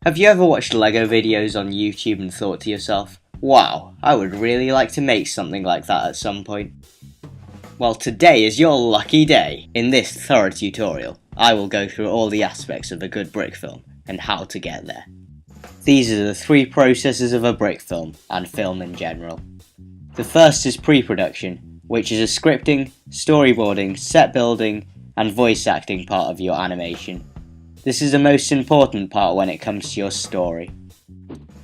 Have you ever watched LEGO videos on YouTube and thought to yourself, wow, I would really like to make something like that at some point? Well, today is your lucky day. In this thorough tutorial, I will go through all the aspects of a good brick film and how to get there. These are the three processes of a brick film and film in general. The first is pre-production, which is a scripting, storyboarding, set building, and voice acting part of your animation. This is the most important part when it comes to your story.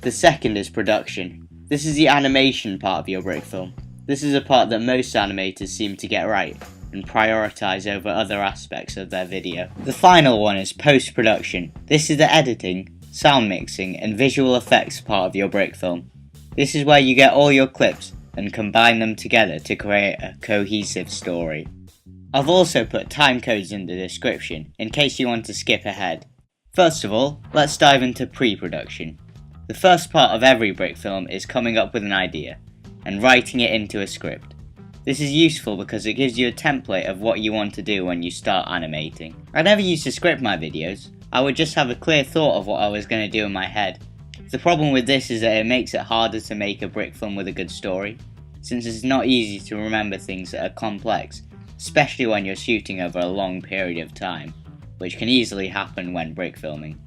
The second is production. This is the animation part of your brick film. This is a part that most animators seem to get right and prioritise over other aspects of their video. The final one is post-production. This is the editing, sound mixing and visual effects part of your brick film. This is where you get all your clips and combine them together to create a cohesive story. I've also put time codes in the description in case you want to skip ahead. First of all, let's dive into pre-production. The first part of every brick film is coming up with an idea and writing it into a script. This is useful because it gives you a template of what you want to do when you start animating. I never used to script my videos, I would just have a clear thought of what I was going to do in my head. The problem with this is that it makes it harder to make a brick film with a good story, since it's not easy to remember things that are complex, especially when you're shooting over a long period of time, which can easily happen when brick filming.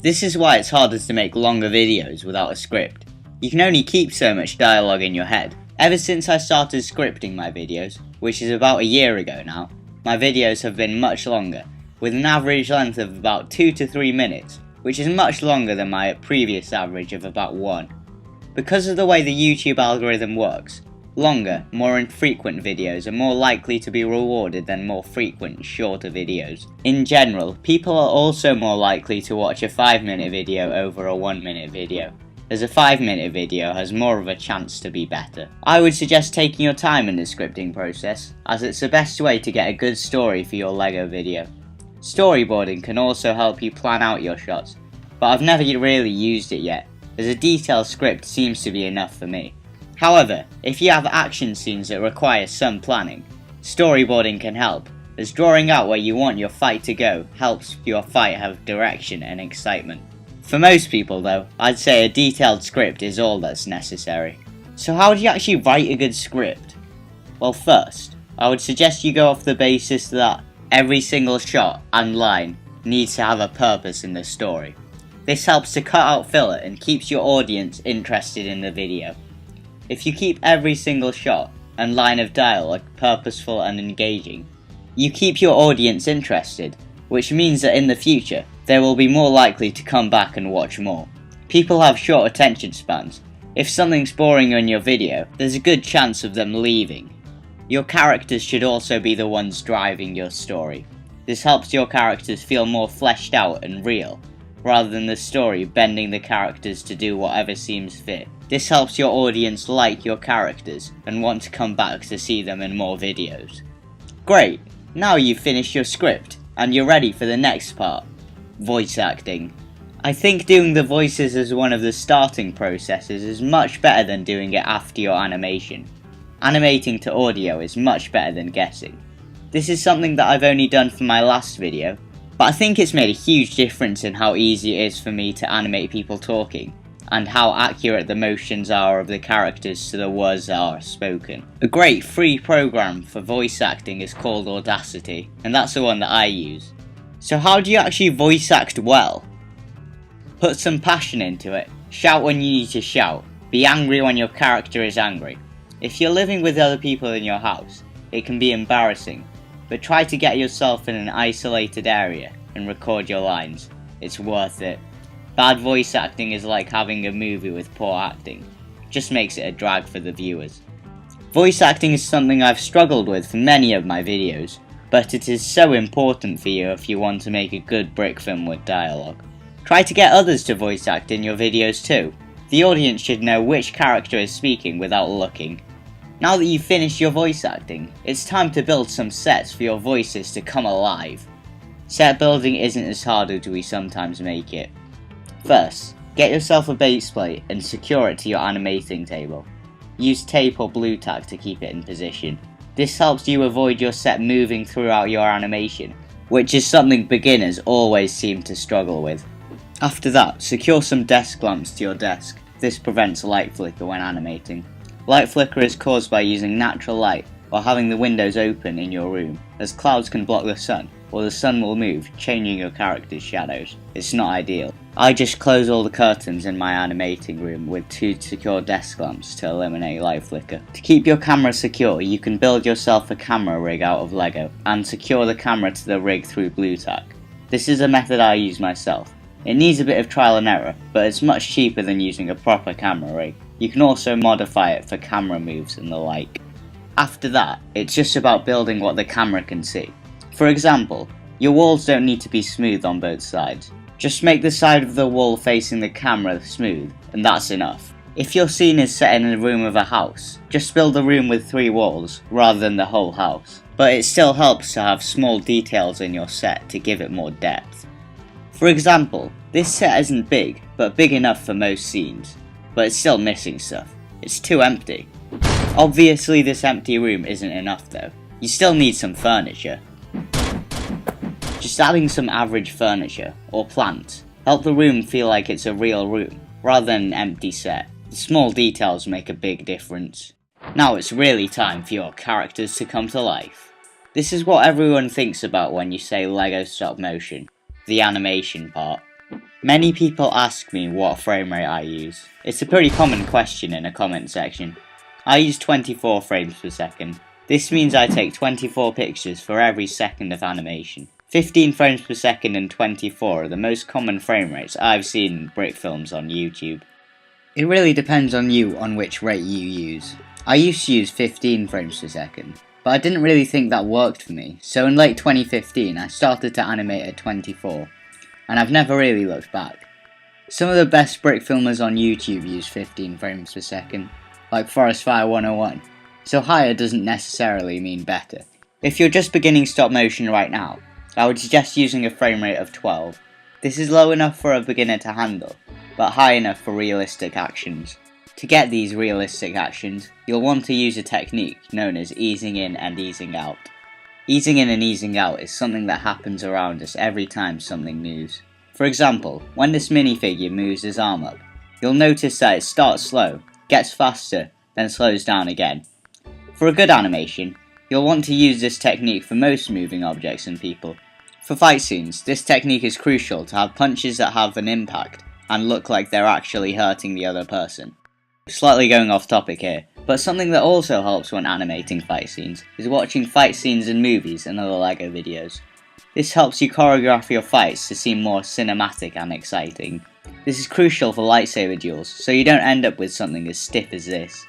This is why it's harder to make longer videos without a script. You can only keep so much dialogue in your head. Ever since I started scripting my videos, which is about a year ago now, my videos have been much longer, with an average length of about 2 to 3 minutes, which is much longer than my previous average of about 1. Because of the way the YouTube algorithm works, longer, more infrequent videos are more likely to be rewarded than more frequent, shorter videos. In general, people are also more likely to watch a 5-minute video over a 1-minute video, as a 5-minute video has more of a chance to be better. I would suggest taking your time in the scripting process, as it's the best way to get a good story for your LEGO video. Storyboarding can also help you plan out your shots, but I've never really used it yet, as a detailed script seems to be enough for me. However, if you have action scenes that require some planning, storyboarding can help, as drawing out where you want your fight to go helps your fight have direction and excitement. For most people though, I'd say a detailed script is all that's necessary. So how do you actually write a good script? Well, first, I would suggest you go off the basis that every single shot and line needs to have a purpose in the story. This helps to cut out filler and keeps your audience interested in the video. If you keep every single shot and line of dialogue purposeful and engaging, you keep your audience interested, which means that in the future, they will be more likely to come back and watch more. People have short attention spans. If something's boring in your video, there's a good chance of them leaving. Your characters should also be the ones driving your story. This helps your characters feel more fleshed out and real, rather than the story bending the characters to do whatever seems fit. This helps your audience like your characters and want to come back to see them in more videos. Great, now you've finished your script and you're ready for the next part, voice acting. I think doing the voices as one of the starting processes is much better than doing it after your animation. Animating to audio is much better than guessing. This is something that I've only done for my last video, but I think it's made a huge difference in how easy it is for me to animate people talking, and how accurate the motions are of the characters to the words that are spoken. A great free program for voice acting is called Audacity, and that's the one that I use. So how do you actually voice act well? Put some passion into it, shout when you need to shout, be angry when your character is angry. If you're living with other people in your house, it can be embarrassing, but try to get yourself in an isolated area and record your lines. It's worth it. Bad voice acting is like having a movie with poor acting. It just makes it a drag for the viewers. Voice acting is something I've struggled with for many of my videos, but it is so important for you if you want to make a good brick film with dialogue. Try to get others to voice act in your videos too. The audience should know which character is speaking without looking. Now that you've finished your voice acting, it's time to build some sets for your voices to come alive. Set building isn't as hard as we sometimes make it. First, get yourself a base plate and secure it to your animating table. Use tape or blue tack to keep it in position. This helps you avoid your set moving throughout your animation, which is something beginners always seem to struggle with. After that, secure some desk lamps to your desk. This prevents light flicker when animating. Light flicker is caused by using natural light or having the windows open in your room, as clouds can block the sun, or the sun will move, changing your character's shadows. It's not ideal. I just close all the curtains in my animating room with 2 secure desk lamps to eliminate light flicker. To keep your camera secure, you can build yourself a camera rig out of Lego and secure the camera to the rig through blue tack. This is a method I use myself. It needs a bit of trial and error, but it's much cheaper than using a proper camera rig. You can also modify it for camera moves and the like. After that, it's just about building what the camera can see. For example, your walls don't need to be smooth on both sides. Just make the side of the wall facing the camera smooth, and that's enough. If your scene is set in a room of a house, just build a room with 3 walls, rather than the whole house. But it still helps to have small details in your set to give it more depth. For example, this set isn't big, but big enough for most scenes. But it's still missing stuff. It's too empty. Obviously this empty room isn't enough though. You still need some furniture. Just adding some average furniture, or plants, help the room feel like it's a real room, rather than an empty set. The small details make a big difference. Now it's really time for your characters to come to life. This is what everyone thinks about when you say Lego stop motion, the animation part. Many people ask me what frame rate I use. It's a pretty common question in a comment section. I use 24 frames per second. This means I take 24 pictures for every second of animation. 15 frames per second and 24 are the most common frame rates I've seen in Brickfilms on YouTube. It really depends on you on which rate you use. I used to use 15 frames per second, but I didn't really think that worked for me, so in late 2015 I started to animate at 24, and I've never really looked back. Some of the best Brickfilmers on YouTube use 15 frames per second, like Forest Fire 101, so higher doesn't necessarily mean better. If you're just beginning stop motion right now, I would suggest using a frame rate of 12. This is low enough for a beginner to handle, but high enough for realistic actions. To get these realistic actions, you'll want to use a technique known as easing in and easing out. Easing in and easing out is something that happens around us every time something moves. For example, when this minifigure moves his arm up, you'll notice that it starts slow, gets faster, then slows down again. For a good animation, you'll want to use this technique for most moving objects and people. For fight scenes, this technique is crucial to have punches that have an impact and look like they're actually hurting the other person. Slightly going off topic here, but something that also helps when animating fight scenes is watching fight scenes in movies and other LEGO videos. This helps you choreograph your fights to seem more cinematic and exciting. This is crucial for lightsaber duels, so you don't end up with something as stiff as this.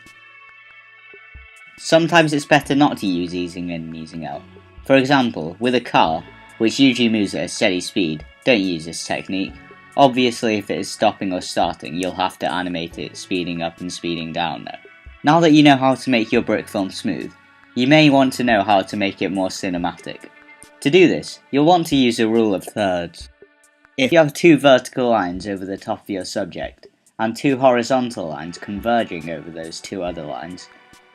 Sometimes it's better not to use easing in and easing out. For example, with a car, which usually moves at a steady speed, don't use this technique. Obviously if it is stopping or starting, you'll have to animate it speeding up and speeding down though. Now that you know how to make your brick film smooth, you may want to know how to make it more cinematic. To do this, you'll want to use a rule of thirds. If you have 2 vertical lines over the top of your subject, and 2 horizontal lines converging over those 2 other lines,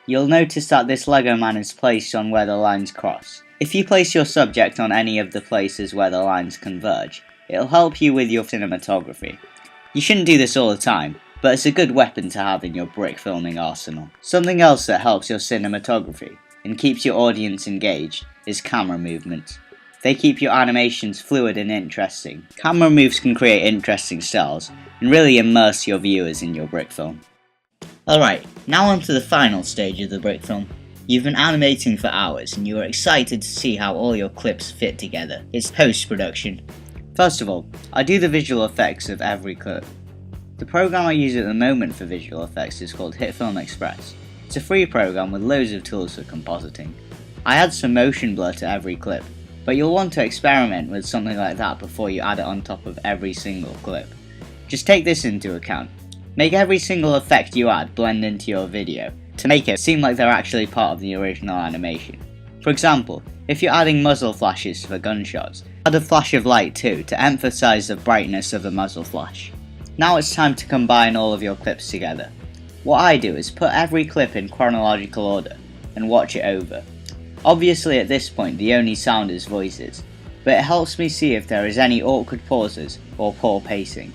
you'll notice that this Lego man is placed on where the lines cross. If you place your subject on any of the places where the lines converge, it'll help you with your cinematography. You shouldn't do this all the time, but it's a good weapon to have in your brick filming arsenal. Something else that helps your cinematography and keeps your audience engaged is camera movements. They keep your animations fluid and interesting. Camera moves can create interesting styles and really immerse your viewers in your brick film. Alright, now on to the final stage of the brick film. You've been animating for hours and you are excited to see how all your clips fit together. It's post-production. First of all, I do the visual effects of every clip. The program I use at the moment for visual effects is called HitFilm Express. It's a free program with loads of tools for compositing. I add some motion blur to every clip, but you'll want to experiment with something like that before you add it on top of every single clip. Just take this into account. Make every single effect you add blend into your video to make it seem like they're actually part of the original animation. For example, if you're adding muzzle flashes for gunshots, add a flash of light too to emphasize the brightness of the muzzle flash. Now it's time to combine all of your clips together. What I do is put every clip in chronological order and watch it over. Obviously at this point the only sound is voices, but it helps me see if there is any awkward pauses or poor pacing.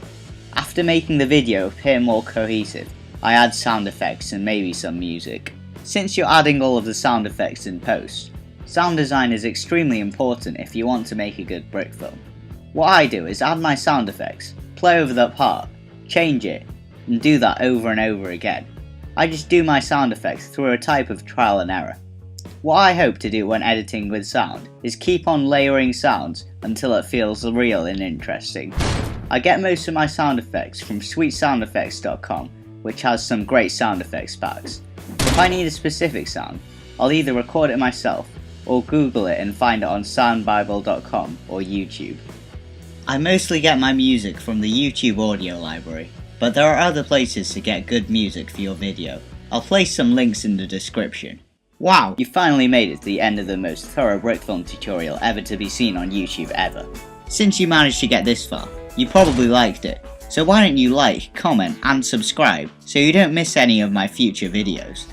After making the video appear more cohesive, I add sound effects and maybe some music. Since you're adding all of the sound effects in post, sound design is extremely important if you want to make a good brick film. What I do is add my sound effects, play over that part, change it, and do that over and over again. I just do my sound effects through a type of trial and error. What I hope to do when editing with sound is keep on layering sounds until it feels real and interesting. I get most of my sound effects from sweetsoundeffects.com, which has some great sound effects packs. If I need a specific sound, I'll either record it myself or Google it and find it on soundbible.com or YouTube. I mostly get my music from the YouTube audio library, but there are other places to get good music for your video. I'll place some links in the description. Wow, you finally made it to the end of the most thorough brick film tutorial ever to be seen on YouTube ever. Since you managed to get this far, you probably liked it, so why don't you like, comment and subscribe so you don't miss any of my future videos.